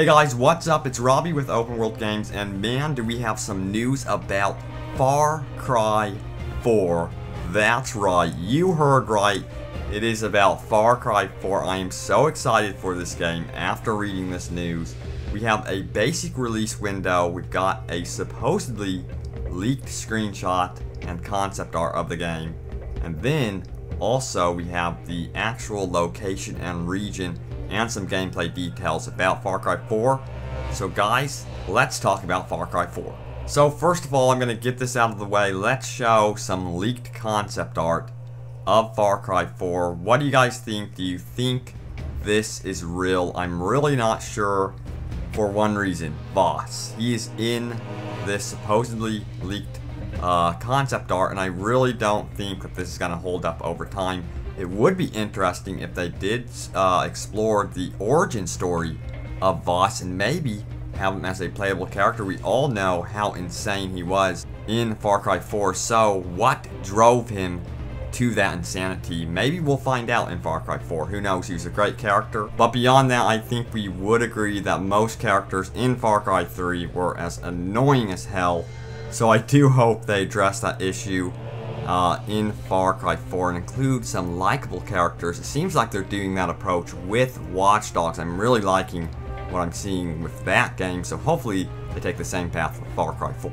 Hey guys, what's up? It's Robbie with Open World Games, and man, do we have some news about Far Cry 4. That's right, you heard right. It is about Far Cry 4. I am so excited for this game after reading this news. We have a basic release window, we've got a supposedly leaked screenshot and concept art of the game, and then also we have the actual location and region and some gameplay details about Far Cry 4. So guys, let's talk about Far Cry 4. So first of all, I'm going to get this out of the way. Let's show some leaked concept art of Far Cry 4. What do you guys think? Do you think this is real? I'm really not sure for one reason. Voss. He is in this supposedly leaked concept art, and I really don't think that this is going to hold up over time. It would be interesting if they did explore the origin story of Voss and maybe have him as a playable character. We all know how insane he was in Far Cry 4, so what drove him to that insanity? Maybe we'll find out in Far Cry 4. Who knows? He's a great character. But beyond that, I think we would agree that most characters in Far Cry 3 were as annoying as hell. So I do hope they address that issue in Far Cry 4 and include some likable characters. It seems like they're doing that approach with Watch Dogs. I'm really liking what I'm seeing with that game, so hopefully they take the same path with Far Cry 4.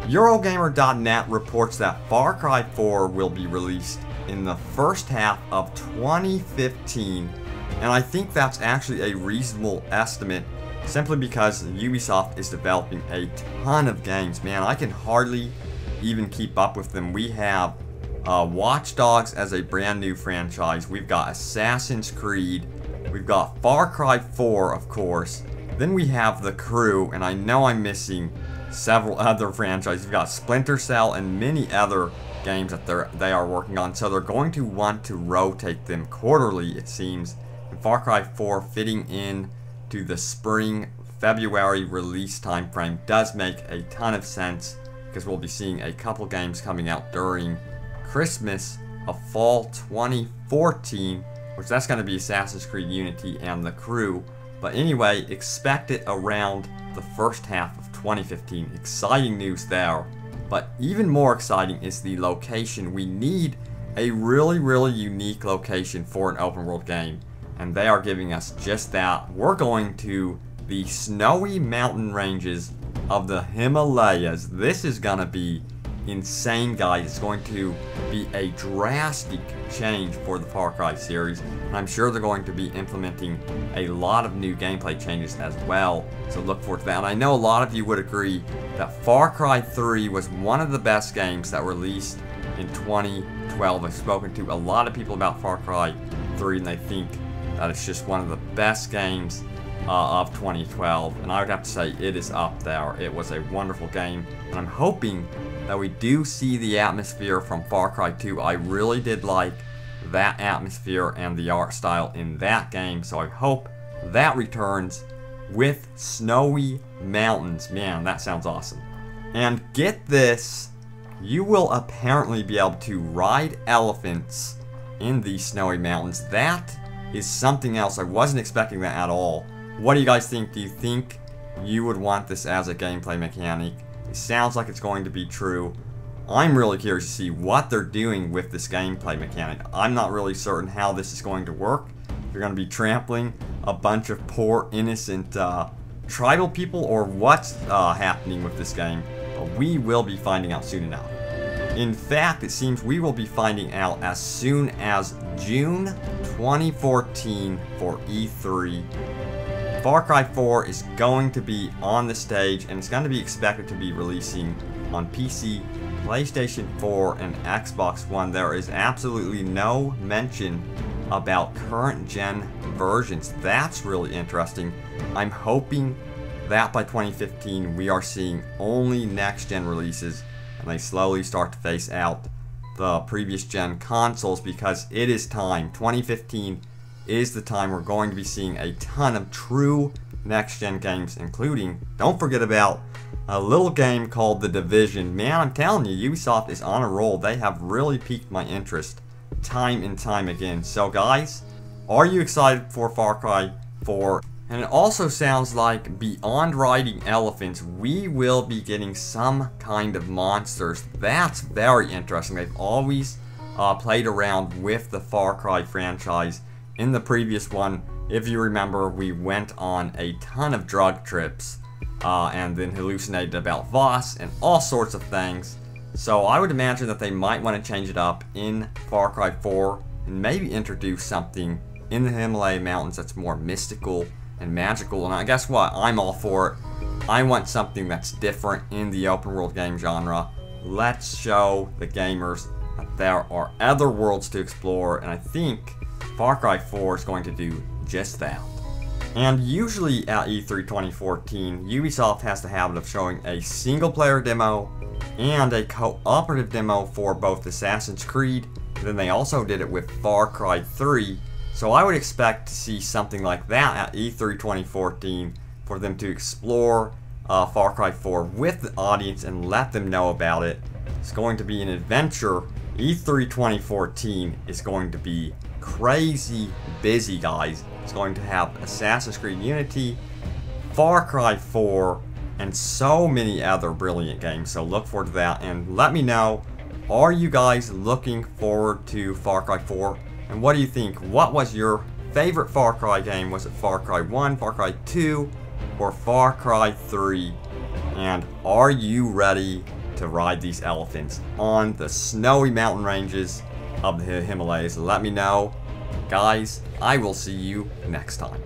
Eurogamer.net reports that Far Cry 4 will be released in the first half of 2015, and I think that's actually a reasonable estimate simply because Ubisoft is developing a ton of games. Man, I can hardly even keep up with them. We have Watch Dogs as a brand new franchise. We've got Assassin's Creed. We've got Far Cry 4, of course. Then we have The Crew, and I know I'm missing several other franchises. We've got Splinter Cell and many other games that they are working on. So they're going to want to rotate them quarterly, it seems. And Far Cry 4 fitting in to the spring February release time frame does make a ton of sense, because we'll be seeing a couple games coming out during Christmas of fall 2014, which that's going to be Assassin's Creed Unity and The Crew. But anyway, expect it around the first half of 2015. Exciting news there. But even more exciting is the location. We need a really unique location for an open world game, and they are giving us just that. We're going to the snowy mountain ranges of the Himalayas. This is gonna be insane, guys. It's going to be a drastic change for the Far Cry series, and I'm sure they're going to be implementing a lot of new gameplay changes as well, so look forward to that. And I know a lot of you would agree that Far Cry 3 was one of the best games that were released in 2012. I've spoken to a lot of people about Far Cry 3, and they think that it's just one of the best games of 2012, and I would have to say it is up there. It was a wonderful game, and I'm hoping that we do see the atmosphere from Far Cry 2. I really did like that atmosphere and the art style in that game, so I hope that returns with snowy mountains. Man, that sounds awesome. And get this, you will apparently be able to ride elephants in these snowy mountains. That is something else. I wasn't expecting that at all. What do you guys think? Do you think you would want this as a gameplay mechanic? It sounds like it's going to be true. I'm really curious to see what they're doing with this gameplay mechanic. I'm not really certain how this is going to work. You're going to be trampling a bunch of poor, innocent tribal people, or what's happening with this game. But we will be finding out soon enough. In fact, it seems we will be finding out as soon as June 2014 for E3. Far Cry 4 is going to be on the stage, and it's going to be expected to be releasing on PC, PlayStation 4, and Xbox One. There is absolutely no mention about current gen versions. That's really interesting. I'm hoping that by 2015 we are seeing only next gen releases, and they slowly start to phase out the previous gen consoles, because it is time. 2015 is the time we're going to be seeing a ton of true next-gen games, including, don't forget about a little game called The Division. Man, I'm telling you, Ubisoft is on a roll. They have really piqued my interest time and time again. So guys, are you excited for Far Cry 4? And it also sounds like beyond riding elephants, we will be getting some kind of monsters. That's very interesting. They've always played around with the Far Cry franchise. In the previous one, if you remember, we went on a ton of drug trips and then hallucinated about Voss and all sorts of things. So I would imagine that they might want to change it up in Far Cry 4 and maybe introduce something in the Himalaya Mountains that's more mystical and magical. And I guess what? I'm all for it. I want something that's different in the open world game genre. Let's show the gamers that there are other worlds to explore, and I think Far Cry 4 is going to do just that. And usually at E3 2014, Ubisoft has the habit of showing a single player demo and a cooperative demo for both Assassin's Creed, and then they also did it with Far Cry 3. So I would expect to see something like that at E3 2014 for them to explore Far Cry 4 with the audience and let them know about it. It's going to be an adventure. E3 2014 is going to be crazy busy, guys. It's going to have Assassin's Creed Unity, Far Cry 4, and so many other brilliant games. So look forward to that and let me know, are you guys looking forward to Far Cry 4? And what do you think? What was your favorite Far Cry game? Was it Far Cry 1, Far Cry 2, or Far Cry 3? And are you ready to ride these elephants on the snowy mountain ranges of the Himalayas? Let me know. Guys, I will see you next time.